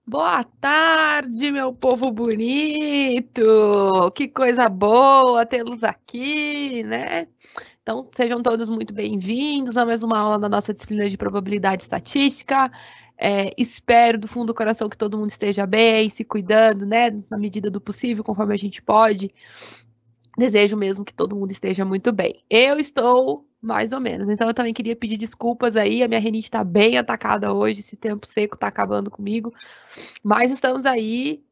Boa tarde, meu povo bonito! Que coisa boa tê-los aqui, né? Então, sejam todos muito bem-vindos a mais uma aula da nossa disciplina de probabilidade estatística. Espero do fundo do coração que todo mundo esteja bem, se cuidando, né? Na medida do possível, conforme a gente pode. Desejo mesmo que todo mundo esteja muito bem. Eu estou mais ou menos, então eu também queria pedir desculpas aí. A minha rinite está bem atacada hoje, esse tempo seco está acabando comigo. Mas estamos aí,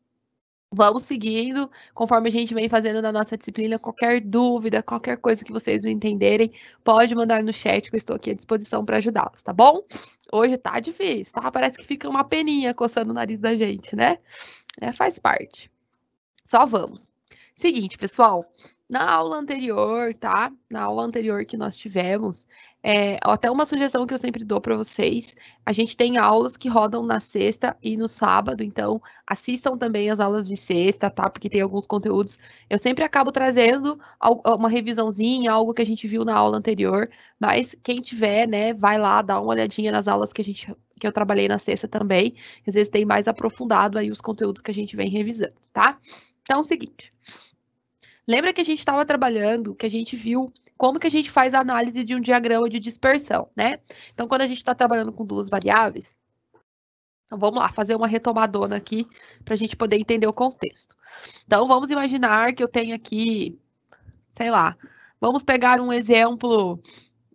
vamos seguindo, conforme a gente vem fazendo na nossa disciplina. Qualquer dúvida, qualquer coisa que vocês não entenderem, pode mandar no chat que eu estou aqui à disposição para ajudá-los, tá bom? Hoje tá difícil, tá? Parece que fica uma peninha coçando o nariz da gente, né? Faz parte. Só vamos. Seguinte, pessoal, na aula anterior, tá? Na aula anterior que nós tivemos, até uma sugestão que eu sempre dou para vocês, a gente tem aulas que rodam na sexta e no sábado, então assistam também as aulas de sexta, tá? Porque tem alguns conteúdos, eu sempre acabo trazendo uma revisãozinha, algo que a gente viu na aula anterior, mas quem tiver, né, vai lá, dá uma olhadinha nas aulas que eu trabalhei na sexta também, às vezes tem mais aprofundado aí os conteúdos que a gente vem revisando, tá? Então é o seguinte, lembra que a gente estava trabalhando, que a gente viu como que a gente faz a análise de um diagrama de dispersão, né? Então, quando a gente está trabalhando com duas variáveis, então vamos lá, fazer uma retomadona aqui para a gente poder entender o contexto. Então, vamos imaginar que eu tenho aqui, sei lá, vamos pegar um exemplo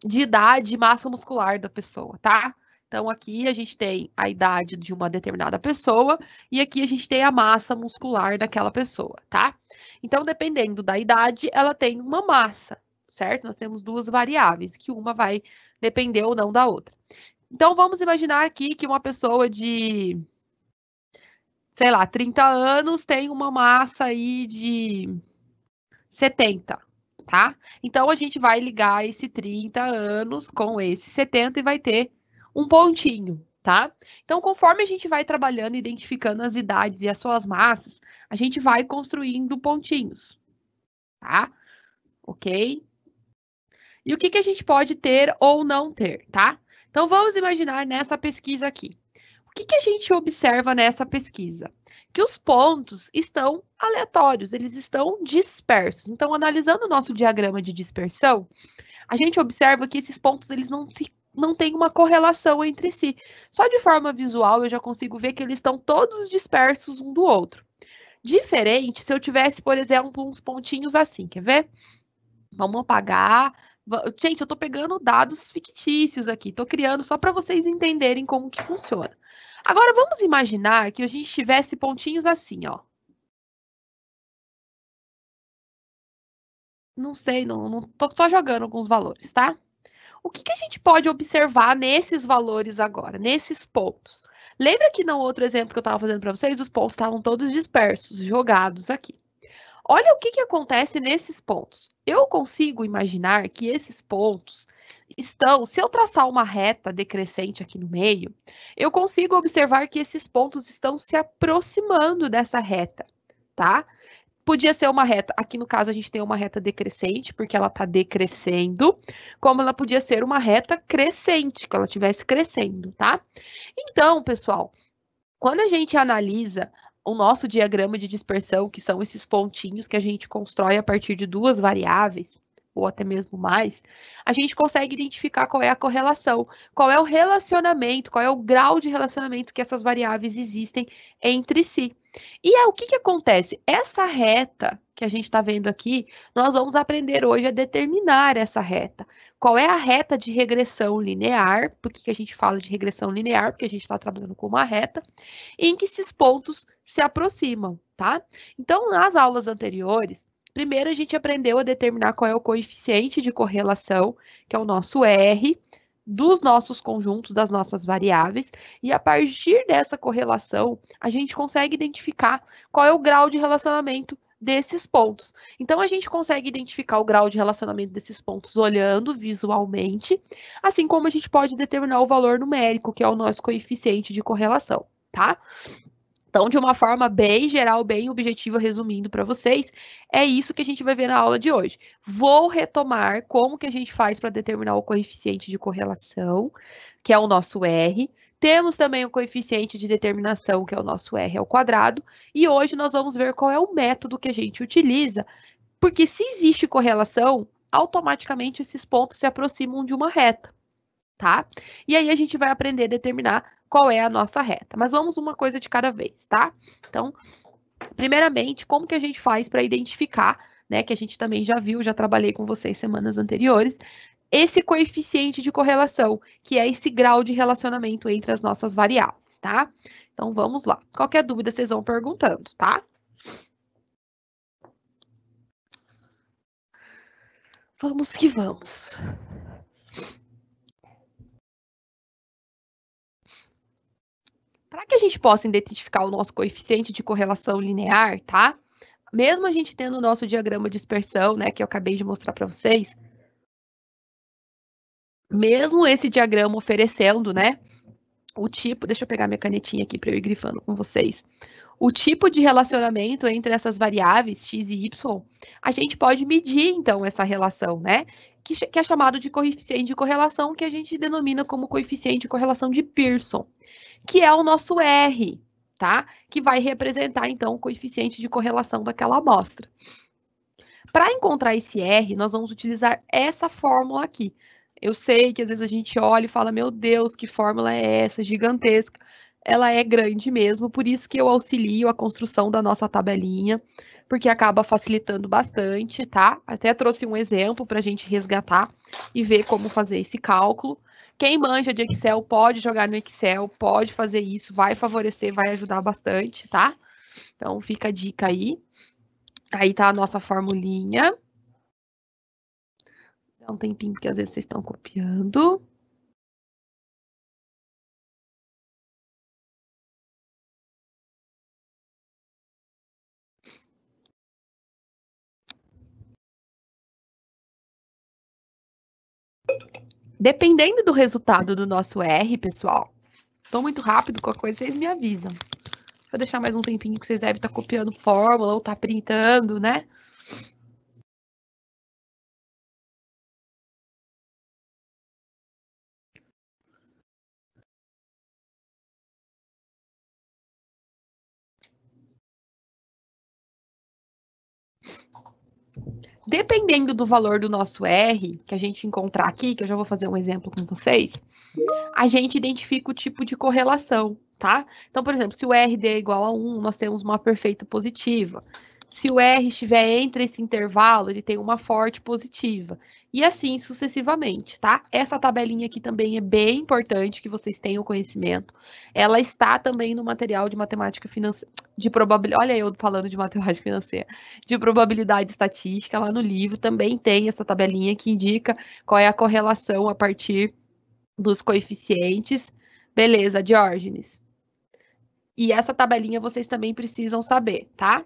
de idade e massa muscular da pessoa, tá? Então, aqui a gente tem a idade de uma determinada pessoa e aqui a gente tem a massa muscular daquela pessoa, tá? Então, dependendo da idade, ela tem uma massa, certo? Nós temos duas variáveis, que uma vai depender ou não da outra. Então, vamos imaginar aqui que uma pessoa de, sei lá, 30 anos tem uma massa aí de 70, tá? Então, a gente vai ligar esse 30 anos com esse 70 e vai ter um pontinho, tá? Então, conforme a gente vai trabalhando, identificando as idades e as suas massas, a gente vai construindo pontinhos, tá? Ok? E o que a gente pode ter ou não ter, tá? Então, vamos imaginar nessa pesquisa aqui. O que a gente observa nessa pesquisa? Que os pontos estão aleatórios, eles estão dispersos. Então, analisando o nosso diagrama de dispersão, a gente observa que esses pontos eles não têm uma correlação entre si. Só de forma visual eu já consigo ver que eles estão todos dispersos um do outro. Diferente se eu tivesse, por exemplo, uns pontinhos assim, quer ver? Vamos apagar. Gente, eu estou pegando dados fictícios aqui, estou criando só para vocês entenderem como que funciona. Agora, vamos imaginar que a gente tivesse pontinhos assim, ó. Não sei, não tô só jogando alguns valores, tá? O que a gente pode observar nesses valores agora, nesses pontos? Lembra que no outro exemplo que eu estava fazendo para vocês, os pontos estavam todos dispersos, jogados aqui. Olha o que acontece nesses pontos. Eu consigo imaginar que esses pontos estão, se eu traçar uma reta decrescente aqui no meio, eu consigo observar que esses pontos estão se aproximando dessa reta, tá? Podia ser uma reta, aqui no caso a gente tem uma reta decrescente, porque ela está decrescendo, como ela podia ser uma reta crescente, que ela estivesse crescendo, tá? Então, pessoal, quando a gente analisa o nosso diagrama de dispersão, que são esses pontinhos que a gente constrói a partir de duas variáveis, ou até mesmo mais, a gente consegue identificar qual é a correlação, qual é o relacionamento, qual é o grau de relacionamento que essas variáveis existem entre si. E o que acontece? Essa reta que a gente está vendo aqui, nós vamos aprender hoje a determinar essa reta. Qual é a reta de regressão linear? Por que a gente fala de regressão linear? Porque a gente está trabalhando com uma reta em que esses pontos se aproximam, tá? Então, nas aulas anteriores, primeiro a gente aprendeu a determinar qual é o coeficiente de correlação, que é o nosso R, dos nossos conjuntos, das nossas variáveis, e a partir dessa correlação, a gente consegue identificar qual é o grau de relacionamento desses pontos. Então, a gente consegue identificar o grau de relacionamento desses pontos olhando visualmente, assim como a gente pode determinar o valor numérico, que é o nosso coeficiente de correlação, tá? Então, de uma forma bem geral, bem objetiva, resumindo para vocês, é isso que a gente vai ver na aula de hoje. Vou retomar como que a gente faz para determinar o coeficiente de correlação, que é o nosso R. Temos também o coeficiente de determinação, que é o nosso R ao quadrado, e hoje nós vamos ver qual é o método que a gente utiliza, porque se existe correlação, automaticamente esses pontos se aproximam de uma reta, tá? E aí a gente vai aprender a determinar qual é a nossa reta. Mas vamos uma coisa de cada vez, tá? Então, primeiramente, como que a gente faz para identificar, né, que a gente também já viu, já trabalhei com vocês semanas anteriores, esse coeficiente de correlação, que é esse grau de relacionamento entre as nossas variáveis, tá? Então, vamos lá. Qualquer dúvida, vocês vão perguntando, tá? Vamos que vamos. Para que a gente possa identificar o nosso coeficiente de correlação linear, tá? Mesmo a gente tendo o nosso diagrama de dispersão, né, que eu acabei de mostrar para vocês, mesmo esse diagrama oferecendo, né, o tipo, deixa eu pegar minha canetinha aqui para eu ir grifando com vocês. O tipo de relacionamento entre essas variáveis x e y, a gente pode medir, então, essa relação, né? Que é chamado de coeficiente de correlação, que a gente denomina como coeficiente de correlação de Pearson, que é o nosso R, tá? Que vai representar, então, o coeficiente de correlação daquela amostra. Para encontrar esse R, nós vamos utilizar essa fórmula aqui. Eu sei que às vezes a gente olha e fala, meu Deus, que fórmula é essa, gigantesca. Ela é grande mesmo, por isso que eu auxilio a construção da nossa tabelinha, porque acaba facilitando bastante, tá? Até trouxe um exemplo para a gente resgatar e ver como fazer esse cálculo. Quem manja de Excel pode jogar no Excel, pode fazer isso, vai favorecer, vai ajudar bastante, tá? Então fica a dica aí. Aí tá a nossa formulinha. Dá um tempinho, porque às vezes vocês estão copiando. Dependendo do resultado do nosso R, pessoal, estou muito rápido com a coisa, vocês me avisam. Vou deixar mais um tempinho que vocês devem estar copiando fórmula ou estar printando, né? Dependendo do valor do nosso R, que a gente encontrar aqui, que eu já vou fazer um exemplo com vocês, a gente identifica o tipo de correlação, tá? Então, por exemplo, se o R é igual a 1, nós temos uma perfeita positiva. Se o R estiver entre esse intervalo, ele tem uma forte positiva. E assim sucessivamente, tá? Essa tabelinha aqui também é bem importante que vocês tenham conhecimento. Ela está também no material de matemática financeira, de probabilidade. Olha eu falando de matemática financeira, de probabilidade estatística, lá no livro também tem essa tabelinha que indica qual é a correlação a partir dos coeficientes. Beleza, Diógenes. E essa tabelinha vocês também precisam saber, tá?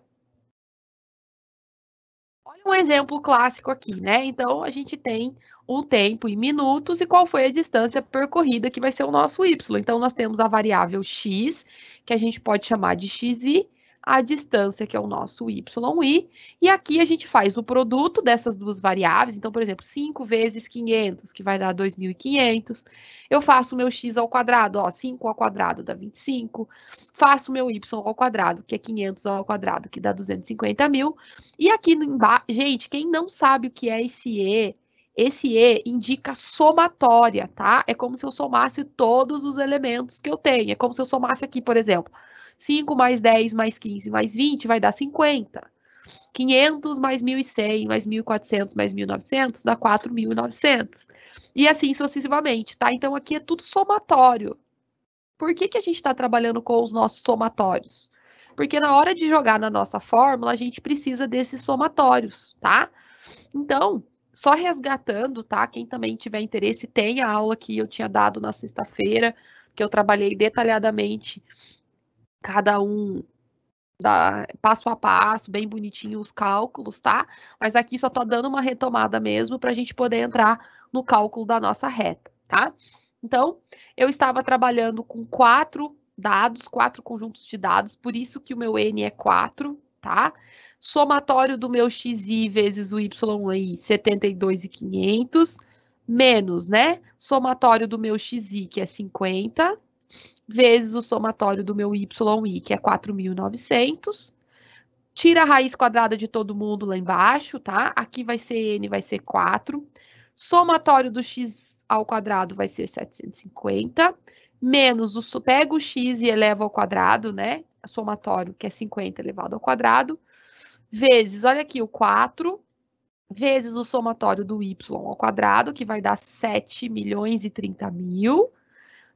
Olha um exemplo clássico aqui, né? Então, a gente tem o tempo em minutos e qual foi a distância percorrida que vai ser o nosso y. Então, nós temos a variável x, que a gente pode chamar de xi, a distância, que é o nosso yi, e aqui a gente faz o produto dessas duas variáveis. Então, por exemplo, 5 vezes 500, que vai dar 2.500. Eu faço o meu x ao quadrado, ó, 5 ao quadrado dá 25. Faço o meu y ao quadrado, que é 500 ao quadrado, que dá 250 mil. E aqui embaixo, gente, quem não sabe o que é esse E indica somatória, tá? É como se eu somasse todos os elementos que eu tenho. É como se eu somasse aqui, por exemplo, 5 mais 10 mais 15 mais 20 vai dar 50. 500 mais 1.100 mais 1.400 mais 1.900 dá 4.900. E assim sucessivamente, tá? Então aqui é tudo somatório. Por que a gente está trabalhando com os nossos somatórios? Porque na hora de jogar na nossa fórmula, a gente precisa desses somatórios, tá? Então, só resgatando, tá? Quem também tiver interesse, tem a aula que eu tinha dado na sexta-feira, que eu trabalhei detalhadamente cada um passo a passo, bem bonitinho os cálculos, tá? Mas aqui só tô dando uma retomada mesmo para a gente poder entrar no cálculo da nossa reta, tá? Então, eu estava trabalhando com 4 dados, 4 conjuntos de dados, por isso que o meu N é 4, tá? Somatório do meu XI vezes o YI, 72.500, menos, né? Somatório do meu XI, que é 50, vezes o somatório do meu YI, que é 4.900. Tira a raiz quadrada de todo mundo lá embaixo, tá? Aqui vai ser N, vai ser 4. Somatório do x ao quadrado vai ser 750. Menos o... Pega o x e eleva ao quadrado, né? Somatório, que é 50 elevado ao quadrado. Vezes, olha aqui, o 4. Vezes o somatório do y ao quadrado, que vai dar 7.030.000.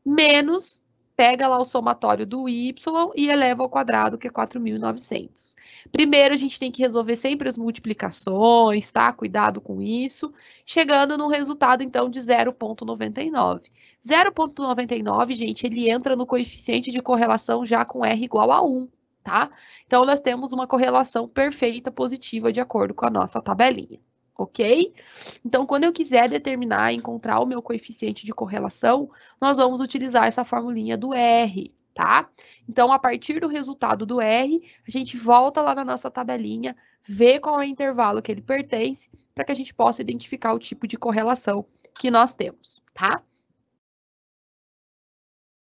Menos, pega lá o somatório do y e eleva ao quadrado, que é 4.900. Primeiro, a gente tem que resolver sempre as multiplicações, tá? Cuidado com isso. Chegando no resultado, então, de 0,99. 0,99, gente, ele entra no coeficiente de correlação já com R igual a 1, tá? Então, nós temos uma correlação perfeita positiva de acordo com a nossa tabelinha, ok? Então, quando eu quiser determinar, encontrar o meu coeficiente de correlação, nós vamos utilizar essa formulinha do R, tá? Então, a partir do resultado do R, a gente volta lá na nossa tabelinha, vê qual é o intervalo que ele pertence, para que a gente possa identificar o tipo de correlação que nós temos, tá?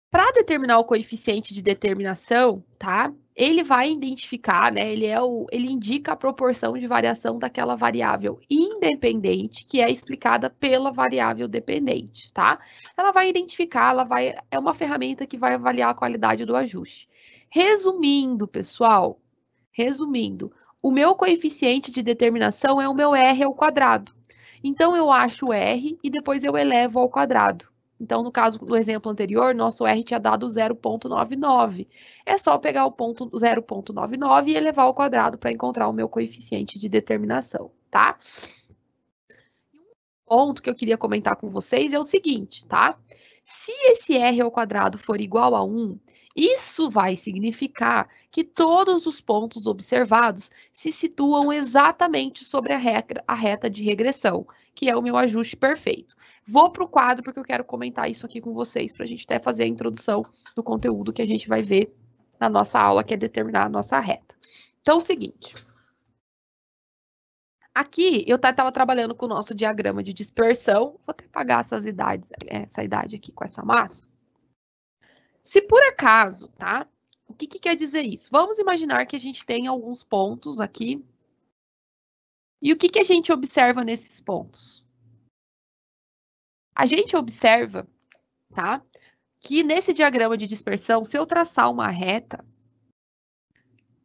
Para determinar o coeficiente de determinação, tá? Ele vai identificar, né? Ele indica a proporção de variação daquela variável independente que é explicada pela variável dependente, tá? Ela vai identificar, é uma ferramenta que vai avaliar a qualidade do ajuste. Resumindo, pessoal, o meu coeficiente de determinação é o meu R ao quadrado. Então, eu acho o R e depois eu elevo ao quadrado. Então, no caso do exemplo anterior, nosso R tinha dado 0,99. É só pegar o ponto 0,99 e elevar ao quadrado para encontrar o meu coeficiente de determinação, tá? Um ponto que eu queria comentar com vocês é o seguinte, tá? Se esse R ao quadrado for igual a 1, isso vai significar que todos os pontos observados se situam exatamente sobre a reta de regressão, que é o meu ajuste perfeito. Vou para o quadro porque eu quero comentar isso aqui com vocês, para a gente até fazer a introdução do conteúdo que a gente vai ver na nossa aula, que é determinar a nossa reta. Então, é o seguinte. Aqui, eu estava trabalhando com o nosso diagrama de dispersão. Vou até apagar essa idade aqui com essa massa. Se por acaso, tá? O que quer dizer isso? Vamos imaginar que a gente tem alguns pontos aqui. E o que a gente observa nesses pontos? A gente observa, tá? Que nesse diagrama de dispersão, se eu traçar uma reta,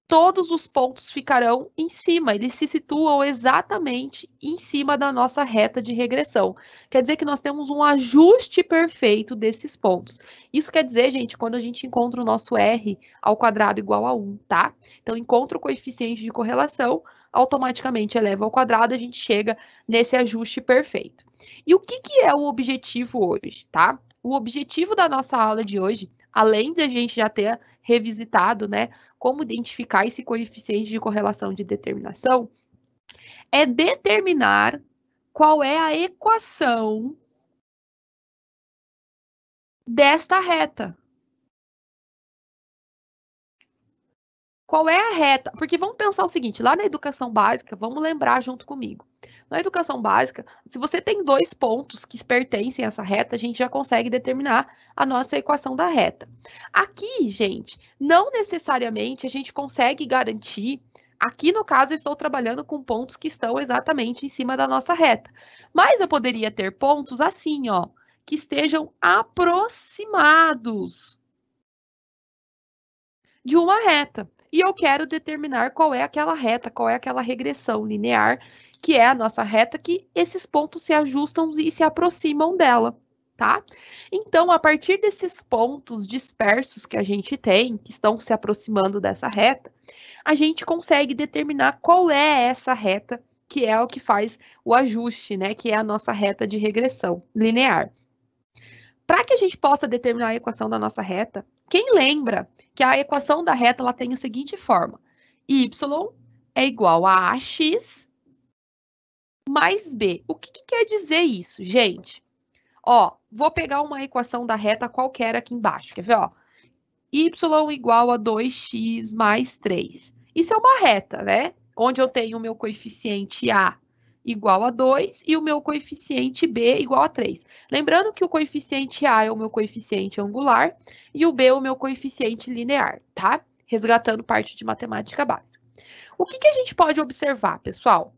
todos os pontos ficarão em cima, eles se situam exatamente em cima da nossa reta de regressão. Quer dizer que nós temos um ajuste perfeito desses pontos. Isso quer dizer, gente, quando a gente encontra o nosso R ao quadrado igual a 1, tá? Então, encontra o coeficiente de correlação, automaticamente eleva ao quadrado, a gente chega nesse ajuste perfeito. E o que é o objetivo hoje, tá? O objetivo da nossa aula de hoje, além de a gente já ter revisitado, né, como identificar esse coeficiente de correlação de determinação, é determinar qual é a equação desta reta. Qual é a reta? Porque vamos pensar o seguinte, lá na educação básica, vamos lembrar junto comigo. Na educação básica, se você tem dois pontos que pertencem a essa reta, a gente já consegue determinar a nossa equação da reta. Aqui, gente, não necessariamente a gente consegue garantir. Aqui, no caso, eu estou trabalhando com pontos que estão exatamente em cima da nossa reta. Mas eu poderia ter pontos assim, ó, que estejam aproximados de uma reta. E eu quero determinar qual é aquela reta, qual é aquela regressão linear, que é a nossa reta, que esses pontos se ajustam e se aproximam dela, tá? Então, a partir desses pontos dispersos que a gente tem, que estão se aproximando dessa reta, a gente consegue determinar qual é essa reta, que é o que faz o ajuste, né? Que é a nossa reta de regressão linear. Para que a gente possa determinar a equação da nossa reta, quem lembra que a equação da reta ela tem a seguinte forma: y é igual a ax mais b. O que quer dizer isso, gente? Ó, vou pegar uma equação da reta qualquer aqui embaixo, quer ver? Ó, y igual a 2x mais 3. Isso é uma reta, né? Onde eu tenho o meu coeficiente a igual a 2 e o meu coeficiente B igual a 3. Lembrando que o coeficiente A é o meu coeficiente angular e o B é o meu coeficiente linear, tá? Resgatando parte de matemática básica. O que a gente pode observar, pessoal?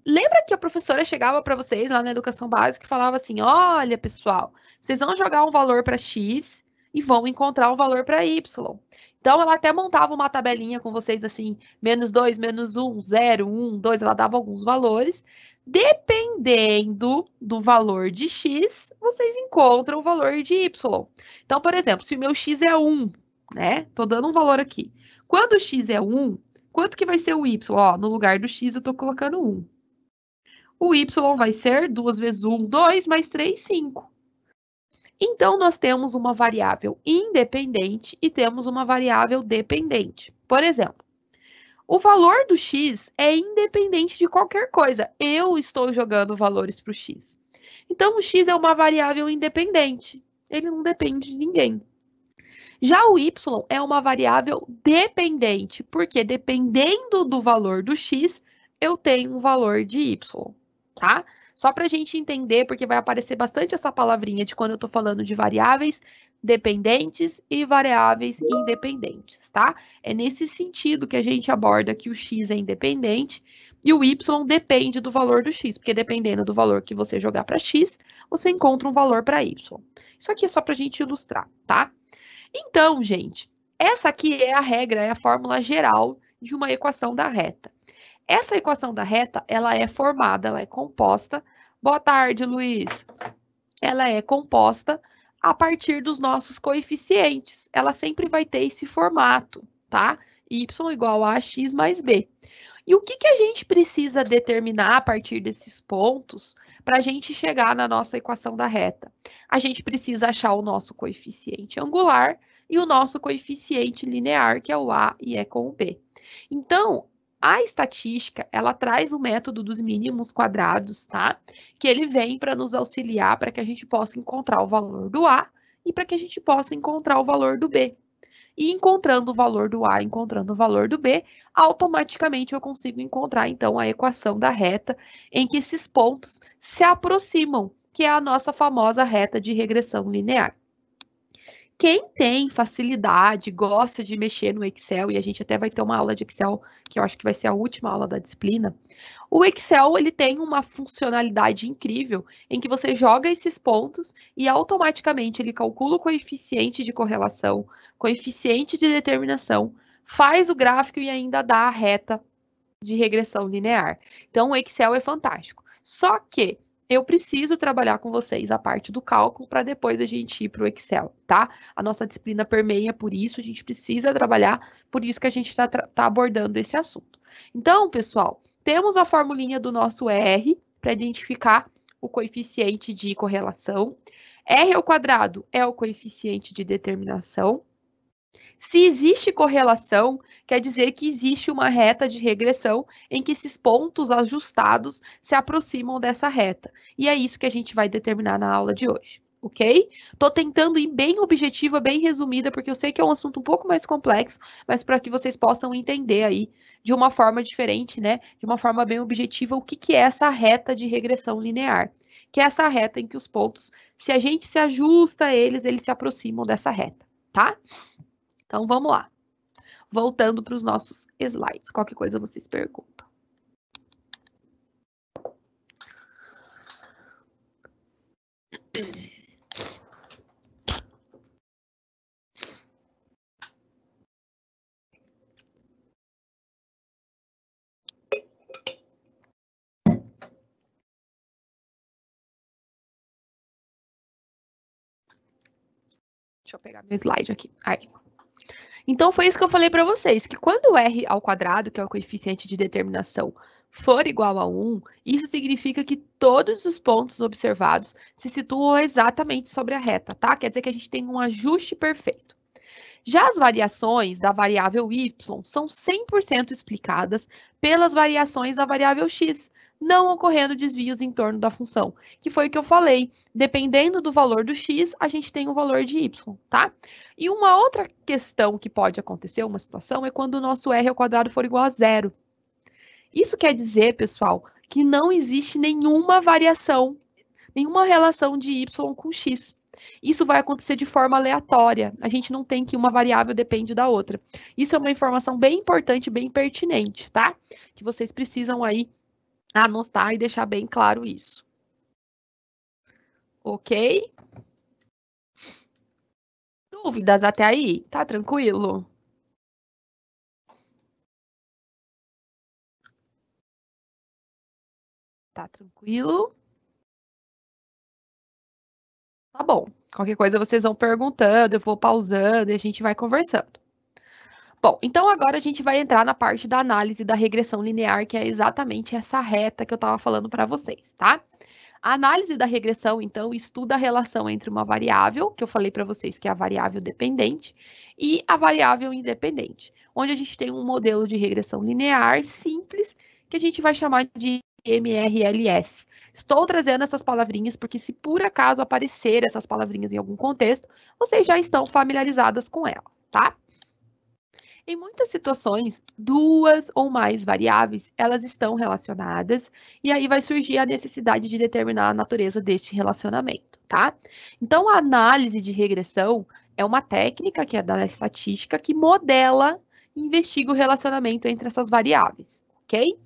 Lembra que a professora chegava para vocês lá na educação básica e falava assim: olha, pessoal, vocês vão jogar um valor para x e vão encontrar um valor para y. Então, ela até montava uma tabelinha com vocês assim: -2, -1, 0, 1, 2. Ela dava alguns valores. Dependendo do valor de x, vocês encontram o valor de y. Então, por exemplo, se o meu x é 1, né? Tô dando um valor aqui. Quando o x é 1, quanto que vai ser o y? Ó, no lugar do x, eu tô colocando 1. O y vai ser 2 vezes 1, 2, mais 3, 5. Então, nós temos uma variável independente e temos uma variável dependente. Por exemplo, o valor do x é independente de qualquer coisa. Eu estou jogando valores para o x. Então, o x é uma variável independente. Ele não depende de ninguém. Já o y é uma variável dependente, porque dependendo do valor do x, eu tenho um valor de y, tá? Só para a gente entender, porque vai aparecer bastante essa palavrinha de quando eu estou falando de variáveis dependentes e variáveis independentes, tá? É nesse sentido que a gente aborda que o x é independente e o y depende do valor do x, porque dependendo do valor que você jogar para x, você encontra um valor para y. Isso aqui é só para a gente ilustrar, tá? Então, gente, essa aqui é a regra, é a fórmula geral de uma equação da reta. Essa equação da reta, ela é formada, ela é composta. Boa tarde, Luiz. Ela é composta a partir dos nossos coeficientes. Ela sempre vai ter esse formato, tá? Y igual a x mais b. E o que a gente precisa determinar a partir desses pontos para a gente chegar na nossa equação da reta? A gente precisa achar o nosso coeficiente angular e o nosso coeficiente linear, que é o A e é com o B. Então, a estatística, ela traz o método dos mínimos quadrados, tá? Que ele vem para nos auxiliar para que a gente possa encontrar o valor do A e para que a gente possa encontrar o valor do B. E encontrando o valor do A, encontrando o valor do B, automaticamente eu consigo encontrar, então, a equação da reta em que esses pontos se aproximam, que é a nossa famosa reta de regressão linear. Quem tem facilidade, gosta de mexer no Excel, e a gente até vai ter uma aula de Excel, que eu acho que vai ser a última aula da disciplina, o Excel ele tem uma funcionalidade incrível em que você joga esses pontos e automaticamente ele calcula o coeficiente de correlação, coeficiente de determinação, faz o gráfico e ainda dá a reta de regressão linear. Então, o Excel é fantástico. Só que eu preciso trabalhar com vocês a parte do cálculo para depois a gente ir para o Excel, tá? A nossa disciplina permeia por isso, a gente precisa trabalhar, por isso que a gente está abordando esse assunto. Então, pessoal, temos a formulinha do nosso R para identificar o coeficiente de correlação. R ao quadrado é o coeficiente de determinação. Se existe correlação, quer dizer que existe uma reta de regressão em que esses pontos ajustados se aproximam dessa reta. E é isso que a gente vai determinar na aula de hoje, ok? Estou tentando ir bem objetiva, bem resumida, porque eu sei que é um assunto um pouco mais complexo, mas para que vocês possam entender aí de uma forma diferente, né? De uma forma bem objetiva, o que é essa reta de regressão linear. Que é essa reta em que os pontos, se a gente se ajusta a eles, eles se aproximam dessa reta, tá? Então, vamos lá. Voltando para os nossos slides. Qualquer coisa vocês perguntam. Deixa eu pegar meu slide aqui. Aí. Então, foi isso que eu falei para vocês, que quando o R ao quadrado, que é o coeficiente de determinação, for igual a 1, isso significa que todos os pontos observados se situam exatamente sobre a reta, tá? Quer dizer que a gente tem um ajuste perfeito. Já as variações da variável y são 100% explicadas pelas variações da variável x, não ocorrendo desvios em torno da função, que foi o que eu falei. Dependendo do valor do x, a gente tem um valor de y, tá? E uma outra questão que pode acontecer, uma situação, é quando o nosso r ao quadrado for igual a 0. Isso quer dizer, pessoal, que não existe nenhuma variação, nenhuma relação de y com x. Isso vai acontecer de forma aleatória. A gente não tem que uma variável depende da outra. Isso é uma informação bem importante, bem pertinente, tá? Que vocês precisam aí anotar e deixar bem claro isso. Ok? Dúvidas até aí? Tá tranquilo? Tá tranquilo? Tá bom. Qualquer coisa vocês vão perguntando, eu vou pausando e a gente vai conversando. Bom, então agora a gente vai entrar na parte da análise da regressão linear, que é exatamente essa reta que eu estava falando para vocês, tá? A análise da regressão, então, estuda a relação entre uma variável, que eu falei para vocês que é a variável dependente, e a variável independente, onde a gente tem um modelo de regressão linear simples, que a gente vai chamar de MRLS. Estou trazendo essas palavrinhas porque, se por acaso aparecer essas palavrinhas em algum contexto, vocês já estão familiarizadas com ela, tá? Em muitas situações, duas ou mais variáveis, elas estão relacionadas, e aí vai surgir a necessidade de determinar a natureza deste relacionamento, tá? Então, a análise de regressão é uma técnica que é da estatística que modela e investiga o relacionamento entre essas variáveis, ok?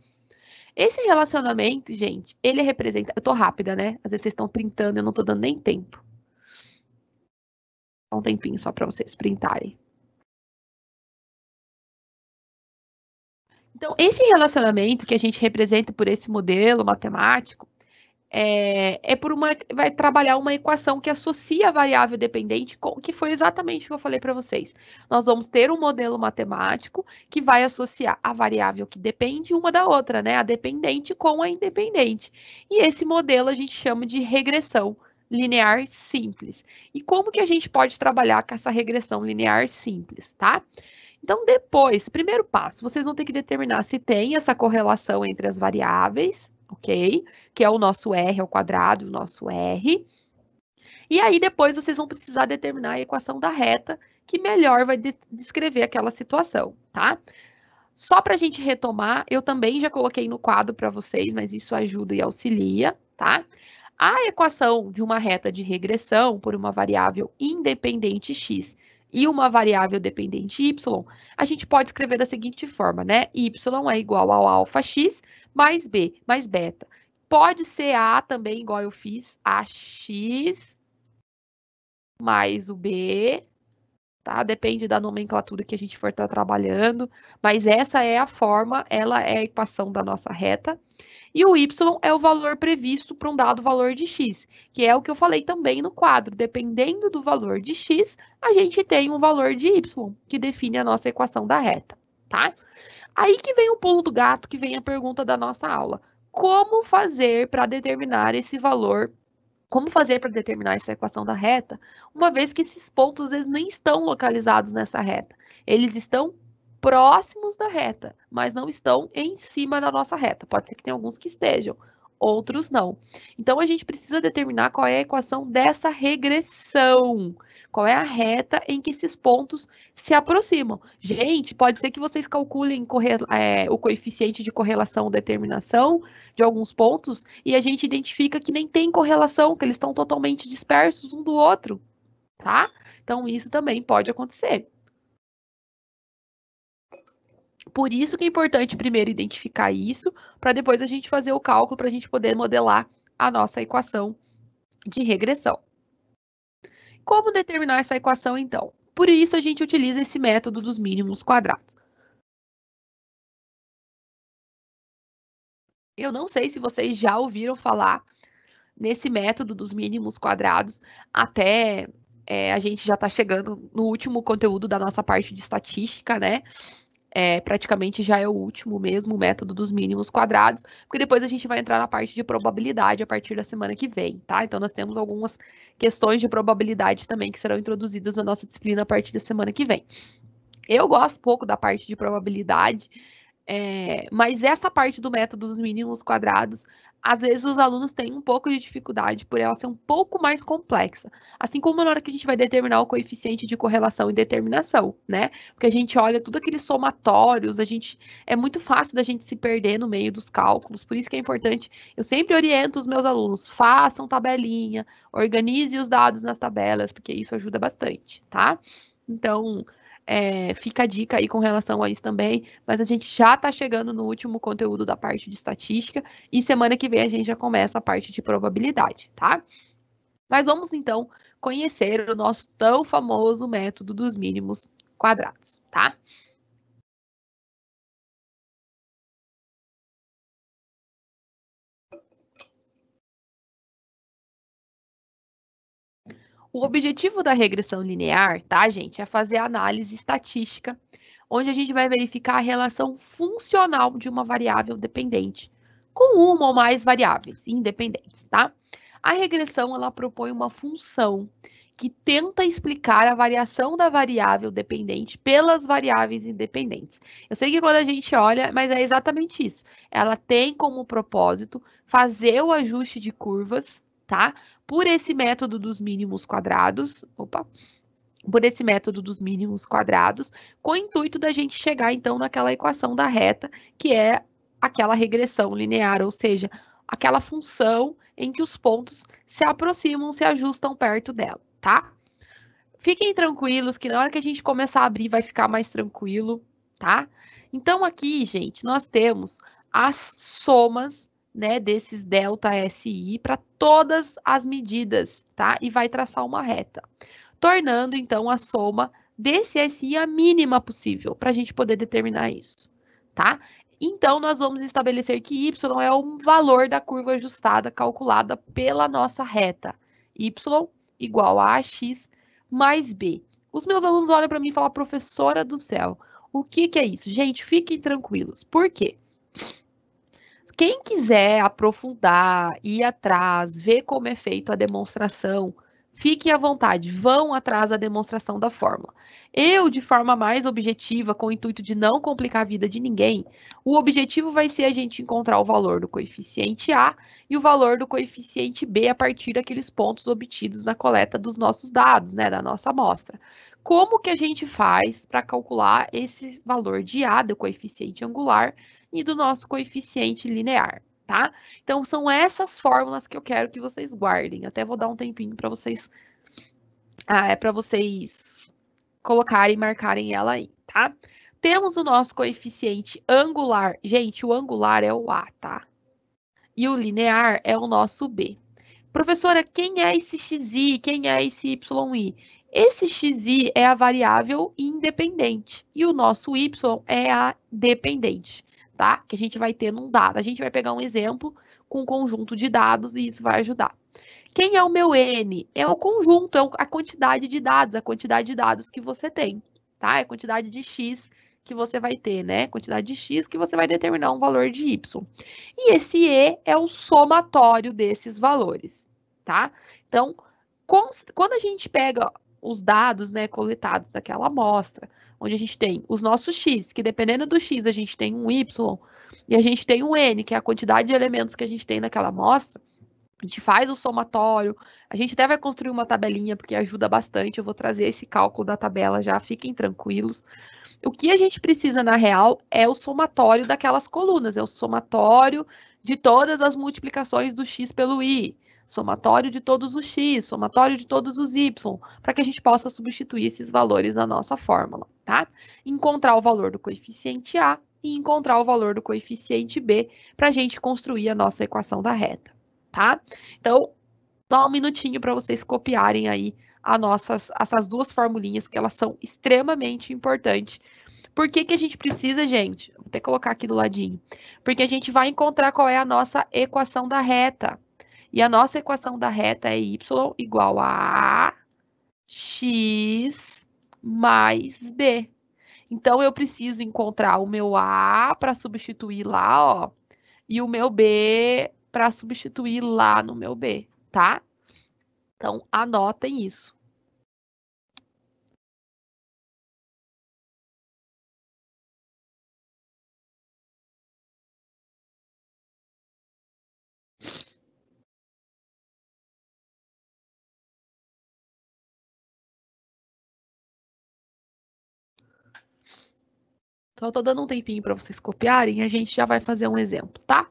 Esse relacionamento, gente, ele representa... Eu tô rápida, né? Às vezes vocês estão printando e eu não tô dando nem tempo. Dá um tempinho só para vocês printarem. Então, esse relacionamento que a gente representa por esse modelo matemático vai trabalhar uma equação que associa a variável dependente, que foi exatamente o que eu falei para vocês. Nós vamos ter um modelo matemático que vai associar a variável que depende uma da outra, né? A dependente com a independente. E esse modelo a gente chama de regressão linear simples. E como que a gente pode trabalhar com essa regressão linear simples, tá? Então, depois, primeiro passo, vocês vão ter que determinar se tem essa correlação entre as variáveis, ok? Que é o nosso R ao quadrado, o nosso R. E aí, depois, vocês vão precisar determinar a equação da reta, que melhor vai descrever aquela situação, tá? Só para a gente retomar, eu também já coloquei no quadro para vocês, mas isso ajuda e auxilia, tá? A equação de uma reta de regressão por uma variável independente x e uma variável dependente y, a gente pode escrever da seguinte forma, né? Y é igual ao alfa x mais b mais beta. Pode ser a também, igual eu fiz, ax mais o b, tá? Depende da nomenclatura que a gente for estar trabalhando, mas essa é a forma, ela é a equação da nossa reta. E o y é o valor previsto para um dado valor de x, que é o que eu falei também no quadro. Dependendo do valor de x, a gente tem um valor de y, que define a nossa equação da reta, tá? Aí que vem o pulo do gato, que vem a pergunta da nossa aula. Como fazer para determinar esse valor? Como fazer para determinar essa equação da reta, uma vez que esses pontos às vezes nem estão localizados nessa reta? Eles estão próximos da reta, mas não estão em cima da nossa reta. Pode ser que tenha alguns que estejam, outros não. Então, a gente precisa determinar qual é a equação dessa regressão. Qual é a reta em que esses pontos se aproximam. Gente, pode ser que vocês calculem o coeficiente de correlação ou determinação de alguns pontos e a gente identifica que nem tem correlação, que eles estão totalmente dispersos um do outro, tá? Então, isso também pode acontecer. Por isso que é importante primeiro identificar isso, para depois a gente fazer o cálculo, para a gente poder modelar a nossa equação de regressão. Como determinar essa equação, então? Por isso a gente utiliza esse método dos mínimos quadrados. Eu não sei se vocês já ouviram falar nesse método dos mínimos quadrados, até a gente já está chegando no último conteúdo da nossa parte de estatística, né? Praticamente já é o último mesmo, o método dos mínimos quadrados, porque depois a gente vai entrar na parte de probabilidade a partir da semana que vem, tá? Então, nós temos algumas questões de probabilidade também que serão introduzidas na nossa disciplina a partir da semana que vem. Eu gosto pouco da parte de probabilidade, mas essa parte do método dos mínimos quadrados, às vezes os alunos têm um pouco de dificuldade por ela ser um pouco mais complexa. Assim como na hora que a gente vai determinar o coeficiente de correlação e determinação, né? Porque a gente olha tudo aqueles somatórios, é muito fácil da gente se perder no meio dos cálculos, por isso que é importante, eu sempre oriento os meus alunos, façam tabelinha, organize os dados nas tabelas, porque isso ajuda bastante, tá? Então, fica a dica aí com relação a isso também, mas a gente já está chegando no último conteúdo da parte de estatística e semana que vem a gente já começa a parte de probabilidade, tá? Mas vamos então conhecer o nosso tão famoso método dos mínimos quadrados, tá? O objetivo da regressão linear, tá, gente, é fazer a análise estatística, onde a gente vai verificar a relação funcional de uma variável dependente com uma ou mais variáveis independentes, tá? A regressão, ela propõe uma função que tenta explicar a variação da variável dependente pelas variáveis independentes. Eu sei que quando a gente olha, mas é exatamente isso. Ela tem como propósito fazer o ajuste de curvas, tá? Por esse método dos mínimos quadrados, por esse método dos mínimos quadrados, com o intuito da gente chegar então naquela equação da reta, que é aquela regressão linear, ou seja, aquela função em que os pontos se aproximam, se ajustam perto dela, tá? Fiquem tranquilos que na hora que a gente começar a abrir vai ficar mais tranquilo, tá? Então aqui, gente, nós temos as somas, né, desses delta SI para todas as medidas, tá? E vai traçar uma reta, tornando então a soma desse SI a mínima possível para a gente poder determinar isso, tá? Então nós vamos estabelecer que y é o valor da curva ajustada calculada pela nossa reta, y igual a x mais b. Os meus alunos olham para mim e falam, professora do céu, o que é isso? Gente, fiquem tranquilos. Por quê? Quem quiser aprofundar, ir atrás, ver como é feita a demonstração, fiquem à vontade, vão atrás da demonstração da fórmula. Eu, de forma mais objetiva, com o intuito de não complicar a vida de ninguém, o objetivo vai ser a gente encontrar o valor do coeficiente A e o valor do coeficiente B a partir daqueles pontos obtidos na coleta dos nossos dados, né, da nossa amostra. Como que a gente faz para calcular esse valor de A, do coeficiente angular, e do nosso coeficiente linear, tá? Então, são essas fórmulas que eu quero que vocês guardem. Até vou dar um tempinho para vocês, para vocês colocarem e marcarem ela aí, tá? Temos o nosso coeficiente angular. Gente, o angular é o A, tá? E o linear é o nosso B. Professora, quem é esse xi? Quem é esse yi? Esse xi é a variável independente e o nosso y é a dependente, tá? Que a gente vai ter num dado. A gente vai pegar um exemplo com um conjunto de dados e isso vai ajudar. Quem é o meu n? É o conjunto, é a quantidade de dados, a quantidade de dados que você tem, tá? É a quantidade de x que você vai ter, né? Quantidade de x que você vai determinar um valor de y. E esse e é o somatório desses valores, tá? Então, quando a gente pega os dados, né, coletados daquela amostra, onde a gente tem os nossos x, que dependendo do x a gente tem um y, e a gente tem um n, que é a quantidade de elementos que a gente tem naquela amostra, a gente faz o somatório, a gente até vai construir uma tabelinha, porque ajuda bastante, eu vou trazer esse cálculo da tabela já, fiquem tranquilos. O que a gente precisa, na real, é o somatório daquelas colunas, é o somatório de todas as multiplicações do x pelo y, somatório de todos os x, somatório de todos os y, para que a gente possa substituir esses valores na nossa fórmula, tá? Encontrar o valor do coeficiente A e encontrar o valor do coeficiente B para a gente construir a nossa equação da reta, tá? Então, dá um minutinho para vocês copiarem aí essas duas formulinhas, que elas são extremamente importantes. Por que a gente precisa, gente? Vou até colocar aqui do ladinho. Porque a gente vai encontrar qual é a nossa equação da reta. E a nossa equação da reta é y igual a x mais b. Então, eu preciso encontrar o meu a para substituir lá, ó, e o meu b para substituir lá no meu b, tá? Então, anotem isso. Só tô dando um tempinho para vocês copiarem e a gente já vai fazer um exemplo, tá?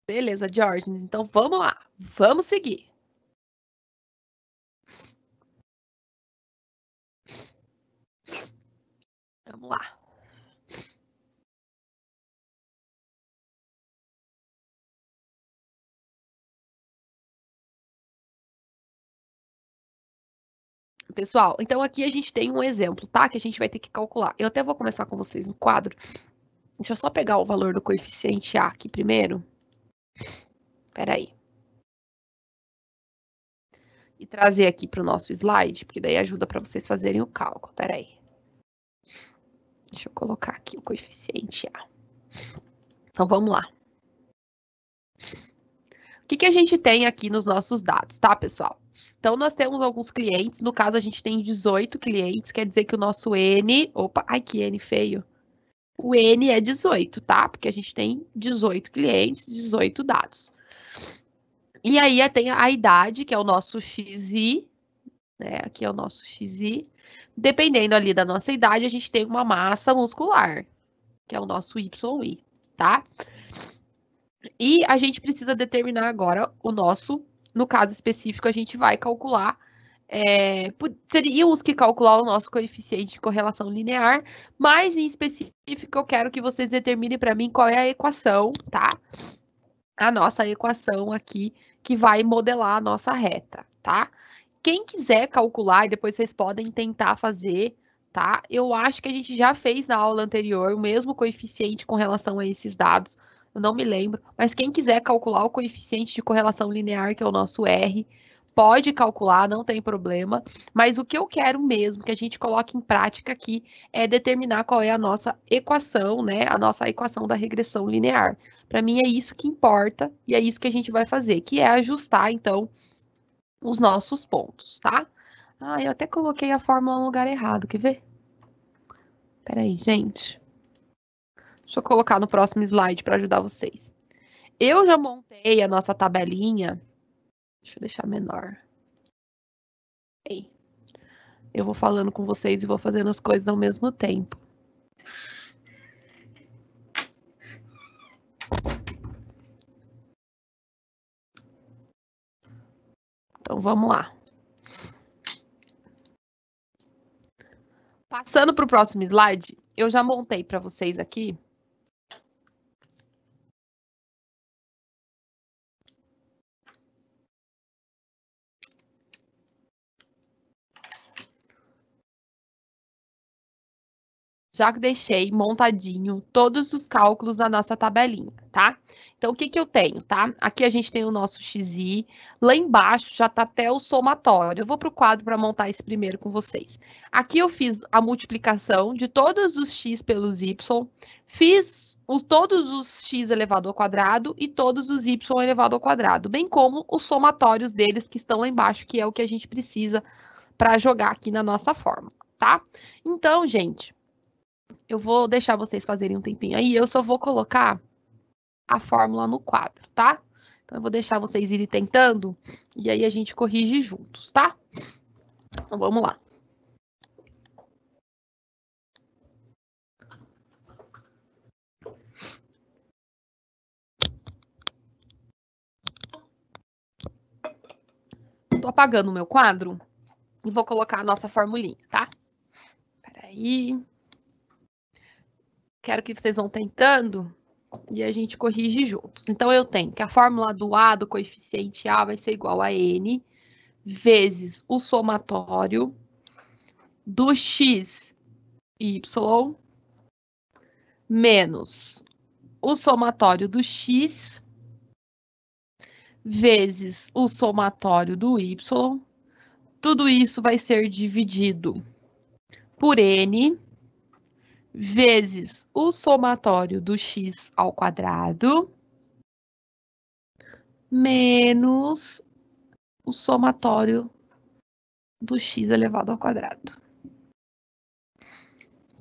Beleza, George. Então vamos lá. Vamos seguir. Vamos lá. Pessoal, então aqui a gente tem um exemplo, tá? Que a gente vai ter que calcular. Eu até vou começar com vocês no quadro. Deixa eu só pegar o valor do coeficiente A aqui primeiro. Espera aí. E trazer aqui para o nosso slide, porque daí ajuda para vocês fazerem o cálculo. Espera aí. Deixa eu colocar aqui o coeficiente A. Então vamos lá. O que a gente tem aqui nos nossos dados, tá, pessoal? Então, nós temos alguns clientes, no caso, a gente tem 18 clientes, quer dizer que o nosso N... Opa, ai, que N feio. O N é 18, tá? Porque a gente tem 18 clientes, 18 dados. E aí tem a idade, que é o nosso XI, né? Aqui é o nosso XI. Dependendo ali da nossa idade, a gente tem uma massa muscular, que é o nosso YI, tá? E a gente precisa determinar agora o nosso, no caso específico, a gente vai calcular, teríamos que calcular o nosso coeficiente de correlação linear, mas em específico eu quero que vocês determinem para mim qual é a equação, tá? A nossa equação aqui que vai modelar a nossa reta, tá? Quem quiser calcular, e depois vocês podem tentar fazer, tá? Eu acho que a gente já fez na aula anterior o mesmo coeficiente com relação a esses dados, eu não me lembro, mas quem quiser calcular o coeficiente de correlação linear, que é o nosso R, pode calcular, não tem problema, mas o que eu quero mesmo que a gente coloque em prática aqui é determinar qual é a nossa equação, né? A nossa equação da regressão linear. Para mim é isso que importa e é isso que a gente vai fazer, que é ajustar, então, os nossos pontos, tá? Ah, eu até coloquei a fórmula no lugar errado, quer ver? Peraí, gente. Deixa eu colocar no próximo slide para ajudar vocês. Eu já montei a nossa tabelinha. Deixa eu deixar menor. Ei. Eu vou falando com vocês e vou fazendo as coisas ao mesmo tempo. Então, vamos lá. Passando para o próximo slide, eu já montei para vocês aqui. Já deixei montadinho todos os cálculos na nossa tabelinha, tá? Então, o que eu tenho, tá? Aqui a gente tem o nosso XI, lá embaixo já tá até o somatório. Eu vou para o quadro para montar esse primeiro com vocês. Aqui eu fiz a multiplicação de todos os x pelos y, fiz todos os x elevado ao quadrado e todos os y elevado ao quadrado, bem como os somatórios deles que estão lá embaixo, que é o que a gente precisa para jogar aqui na nossa fórmula, tá? Então, gente, eu vou deixar vocês fazerem um tempinho aí, eu só vou colocar a fórmula no quadro, tá? Então, eu vou deixar vocês irem tentando, e aí a gente corrige juntos, tá? Então, vamos lá. Tô apagando o meu quadro e vou colocar a nossa formulinha, tá? Peraí. Quero que vocês vão tentando e a gente corrige juntos. Então, eu tenho que a fórmula do A, do coeficiente A, vai ser igual a N vezes o somatório do x, y, menos o somatório do x vezes o somatório do y. Tudo isso vai ser dividido por N vezes o somatório do x ao quadrado menos o somatório do x elevado ao quadrado.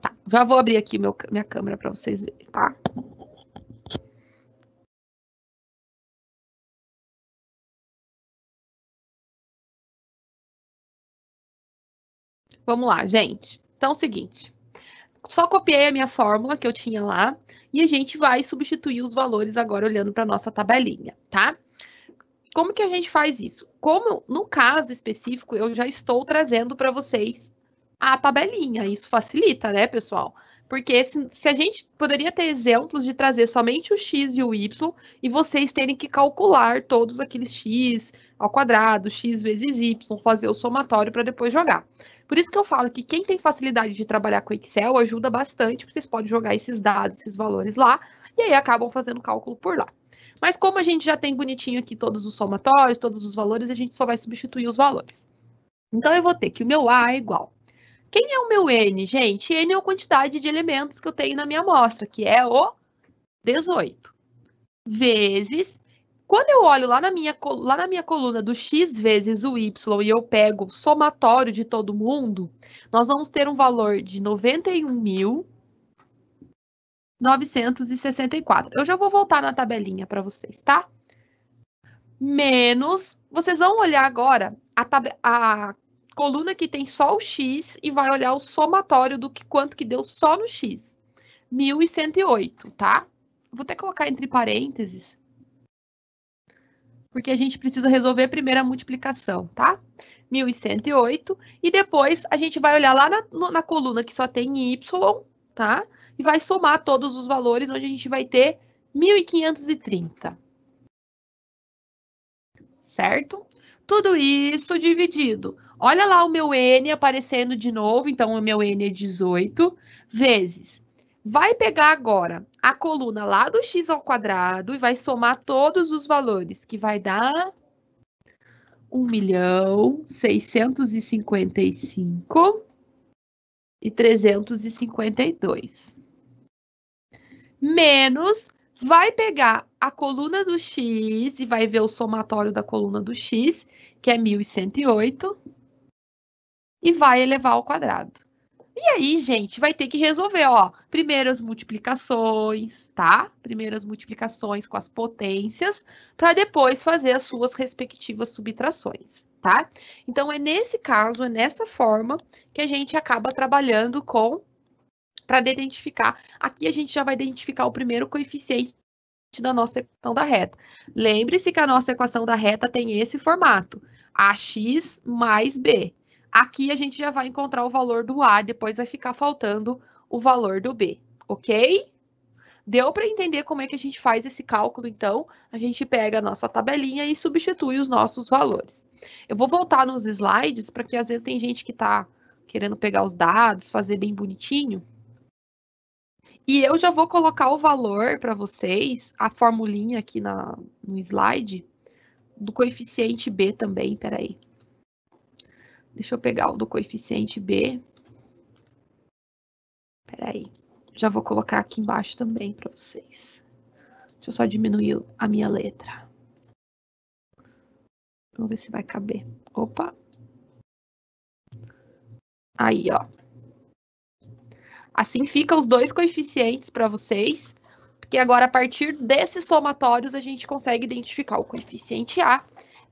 Tá, já vou abrir aqui minha câmera para vocês verem, tá? Vamos lá, gente. Então é o seguinte, só copiei a minha fórmula que eu tinha lá e a gente vai substituir os valores agora olhando para a nossa tabelinha, tá? Como que a gente faz isso? Como no caso específico eu já estou trazendo para vocês a tabelinha, isso facilita, né, pessoal? Porque se a gente poderia ter exemplos de trazer somente o x e o y e vocês terem que calcular todos aqueles x ao quadrado, x vezes y, fazer o somatório para depois jogar. Por isso que eu falo que quem tem facilidade de trabalhar com Excel ajuda bastante, porque vocês podem jogar esses dados, esses valores lá, e aí acabam fazendo cálculo por lá. Mas como a gente já tem bonitinho aqui todos os somatórios, todos os valores, a gente só vai substituir os valores. Então, eu vou ter que o meu A é igual. Quem é o meu N, gente? N é a quantidade de elementos que eu tenho na minha amostra, que é o 18. Vezes, quando eu olho lá na minha coluna do x vezes o y e eu pego o somatório de todo mundo, nós vamos ter um valor de 91.964. Eu já vou voltar na tabelinha para vocês, tá? Menos, vocês vão olhar agora a coluna que tem só o x e vai olhar o somatório do que quanto que deu só no x. 1.108, tá? Vou até colocar entre parênteses, porque a gente precisa resolver primeiro a multiplicação, tá? 1.108, e depois a gente vai olhar lá na coluna que só tem y, tá? E vai somar todos os valores, onde a gente vai ter 1.530. Certo? Tudo isso dividido. Olha lá o meu N aparecendo de novo, então o meu N é 18, vezes. Vai pegar agora a coluna lá do x ao quadrado e vai somar todos os valores, que vai dar 1.655.352. Menos, vai pegar a coluna do x e vai ver o somatório da coluna do x, que é 1.108, e vai elevar ao quadrado. E aí, gente, vai ter que resolver, ó, primeiras multiplicações, tá? Primeiras multiplicações com as potências, para depois fazer as suas respectivas subtrações, tá? Então, é nesse caso, é nessa forma que a gente acaba trabalhando com para identificar. Aqui a gente já vai identificar o primeiro coeficiente da nossa equação da reta. Lembre-se que a nossa equação da reta tem esse formato: ax mais b. Aqui a gente já vai encontrar o valor do a, depois vai ficar faltando o valor do b, ok? Deu para entender como é que a gente faz esse cálculo, então? A gente pega a nossa tabelinha e substitui os nossos valores. Eu vou voltar nos slides, para que às vezes tem gente que está querendo pegar os dados, fazer bem bonitinho. E eu já vou colocar o valor para vocês, a formulinha aqui no slide, do coeficiente B também, peraí. Deixa eu pegar o do coeficiente B. Peraí. Já vou colocar aqui embaixo também para vocês. Deixa eu só diminuir a minha letra. Vamos ver se vai caber. Opa. Aí, ó. Assim fica os dois coeficientes para vocês, porque agora, a partir desses somatórios, a gente consegue identificar o coeficiente A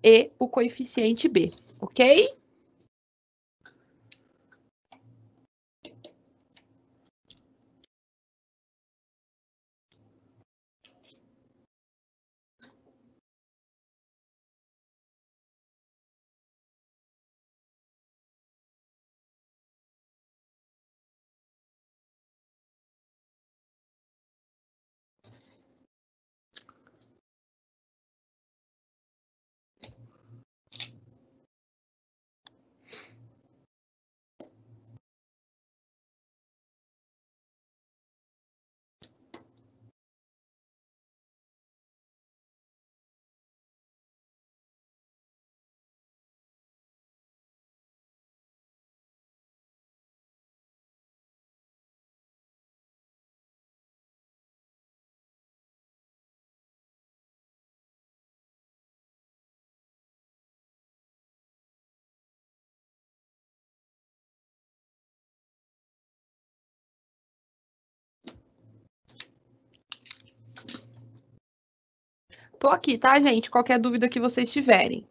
e o coeficiente B, ok? Tô aqui, tá, gente? Qualquer dúvida que vocês tiverem.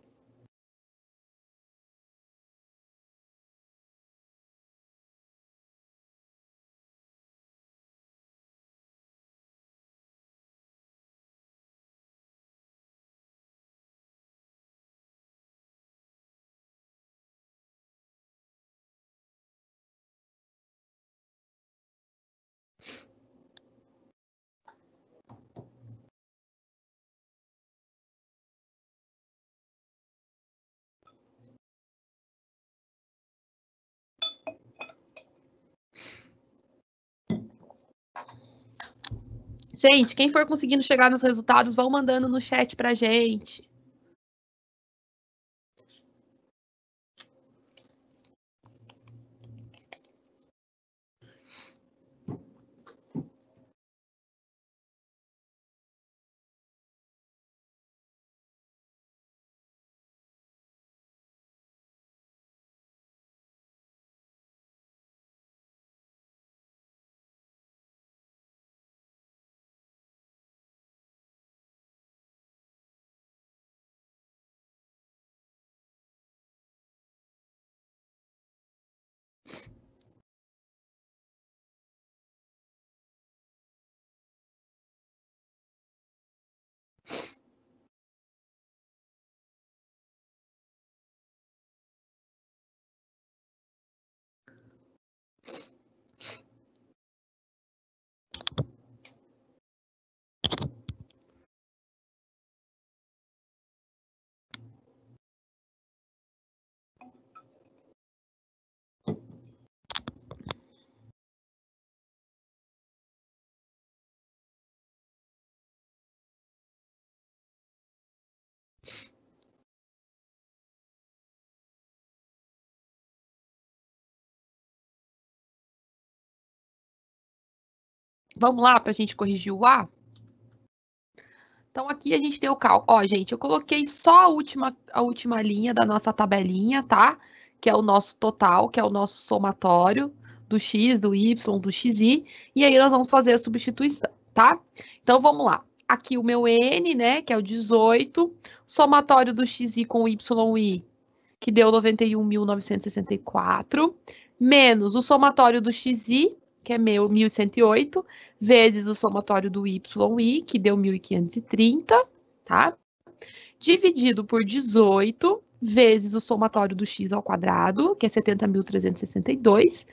Gente, quem for conseguindo chegar nos resultados, vão mandando no chat pra gente. Vamos lá para a gente corrigir o A? Então, aqui a gente tem o cálculo. Ó, gente, eu coloquei só a última linha da nossa tabelinha, tá? Que é o nosso total, que é o nosso somatório do x, do y, do xi. E aí nós vamos fazer a substituição, tá? Então, vamos lá. Aqui o meu n, né, que é o 18, somatório do xi com o yi, que deu 91.964, menos o somatório do xi, que é 1.108, vezes o somatório do yi, que deu 1.530, tá? Dividido por 18, vezes o somatório do x ao quadrado, que é 70.362,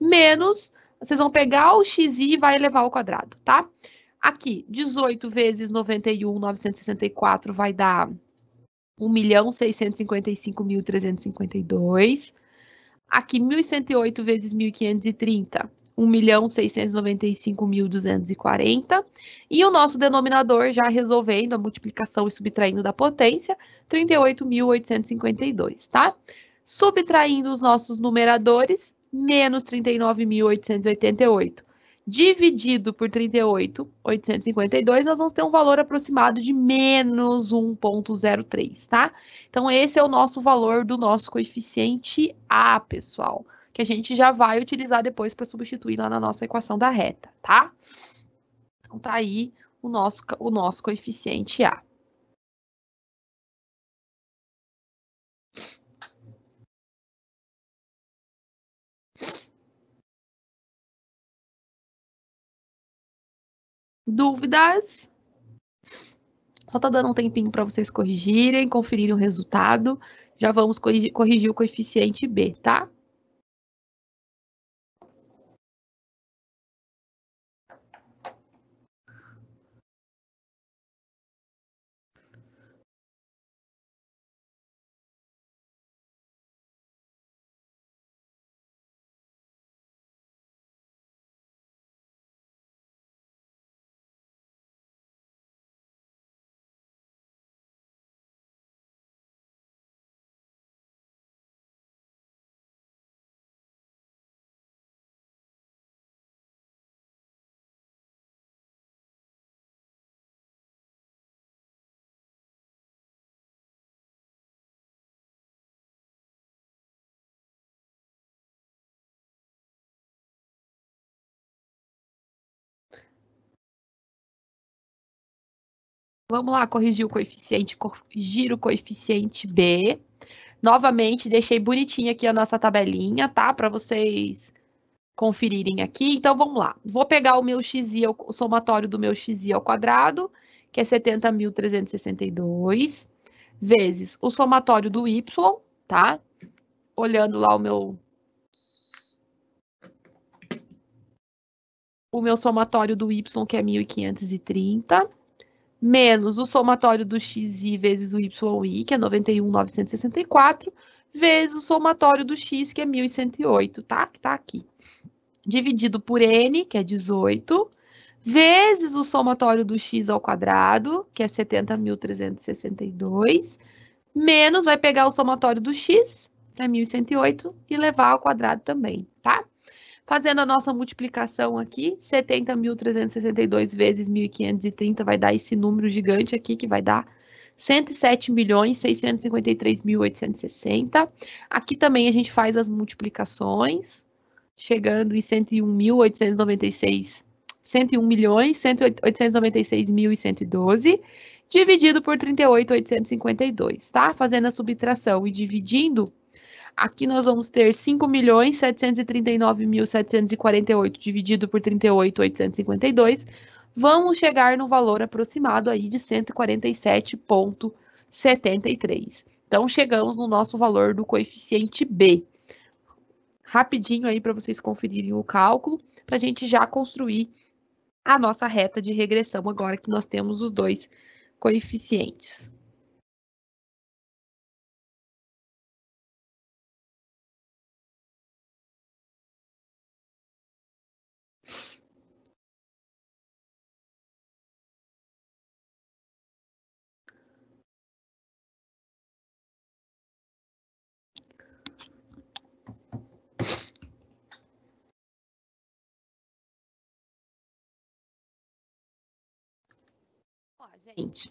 menos, vocês vão pegar o xi e vai elevar ao quadrado, tá? Aqui, 18 vezes 91.964 vai dar 1.655.352. Aqui, 1.108 vezes 1.530, 1.695.240. E o nosso denominador, já resolvendo a multiplicação e subtraindo da potência, 38.852, tá? Subtraindo os nossos numeradores, menos 39.888 dividido por 38.852, nós vamos ter um valor aproximado de menos 1,03, tá? Então, esse é o nosso valor do nosso coeficiente A, pessoal, que a gente já vai utilizar depois para substituir lá na nossa equação da reta, tá? Então, tá aí o nosso coeficiente A. Dúvidas? Só tá dando um tempinho para vocês corrigirem, conferirem o resultado. Já vamos corrigir o coeficiente B, tá? Vamos lá, corrigir o coeficiente B. Novamente, deixei bonitinha aqui a nossa tabelinha, tá? Para vocês conferirem aqui. Então, vamos lá. Vou pegar o meu xi, o somatório do meu xi ao quadrado, que é 70.362, vezes o somatório do y, tá? Olhando lá o meu somatório do y, que é 1.530, menos o somatório do xi vezes o yi, que é 91.964, vezes o somatório do x, que é 1.108, tá? Que tá aqui. Dividido por n, que é 18, vezes o somatório do x ao quadrado, que é 70.362, menos, vai pegar o somatório do x, que é 1.108, e levar ao quadrado também, tá? Fazendo a nossa multiplicação aqui, 70.362 vezes 1.530 vai dar esse número gigante aqui, que vai dar 107.653.860. Aqui também a gente faz as multiplicações, chegando em 101.896, 101.896.112, dividido por 38.852, tá? Fazendo a subtração e dividindo, aqui nós vamos ter 5.739.748 dividido por 38.852, vamos chegar no valor aproximado aí de 147,73. Então, chegamos no nosso valor do coeficiente B. Rapidinho aí para vocês conferirem o cálculo, para a gente já construir a nossa reta de regressão, agora que nós temos os dois coeficientes. Gente,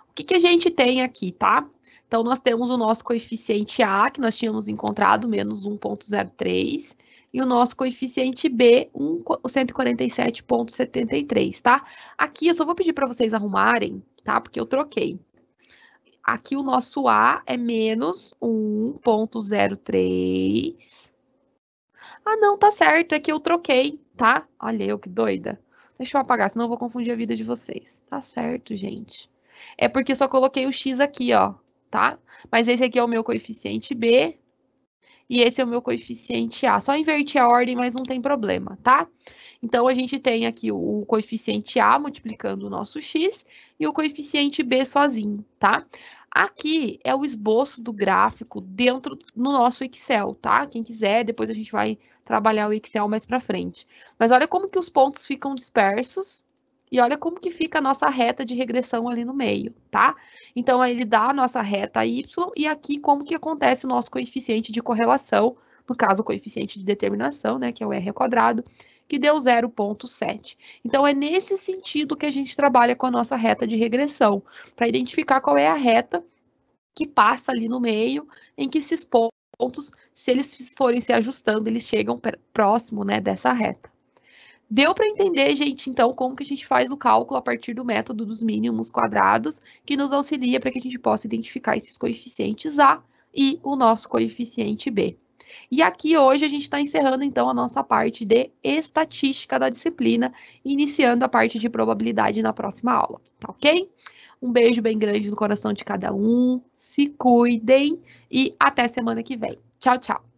o que a gente tem aqui, tá? Então, nós temos o nosso coeficiente A, que nós tínhamos encontrado, menos 1,03, e o nosso coeficiente B, 147,73, tá? Aqui, eu só vou pedir para vocês arrumarem, tá? Porque eu troquei. Aqui, o nosso A é menos 1,03. Ah, não, tá certo, é que eu troquei, tá? Olha eu que doida. Deixa eu apagar, senão eu vou confundir a vida de vocês. Tá certo, gente. É porque só coloquei o x aqui, ó, tá? Mas esse aqui é o meu coeficiente B e esse é o meu coeficiente A. Só inverti a ordem, mas não tem problema, tá? Então, a gente tem aqui o coeficiente A multiplicando o nosso x e o coeficiente B sozinho, tá? Aqui é o esboço do gráfico dentro no nosso Excel, tá? Quem quiser, depois a gente vai trabalhar o Excel mais para frente. Mas olha como que os pontos ficam dispersos e olha como que fica a nossa reta de regressão ali no meio, tá? Então, ele dá a nossa reta y e aqui como que acontece o nosso coeficiente de correlação, no caso, o coeficiente de determinação, né, que é o r ao quadrado, que deu 0,7. Então, é nesse sentido que a gente trabalha com a nossa reta de regressão, para identificar qual é a reta que passa ali no meio, em que esses pontos, se eles forem se ajustando, eles chegam próximo, né, dessa reta. Deu para entender, gente, então, como que a gente faz o cálculo a partir do método dos mínimos quadrados, que nos auxilia para que a gente possa identificar esses coeficientes A e o nosso coeficiente B. E aqui hoje a gente está encerrando então a nossa parte de estatística da disciplina, iniciando a parte de probabilidade na próxima aula, tá ok? Um beijo bem grande no coração de cada um, se cuidem e até semana que vem. Tchau, tchau!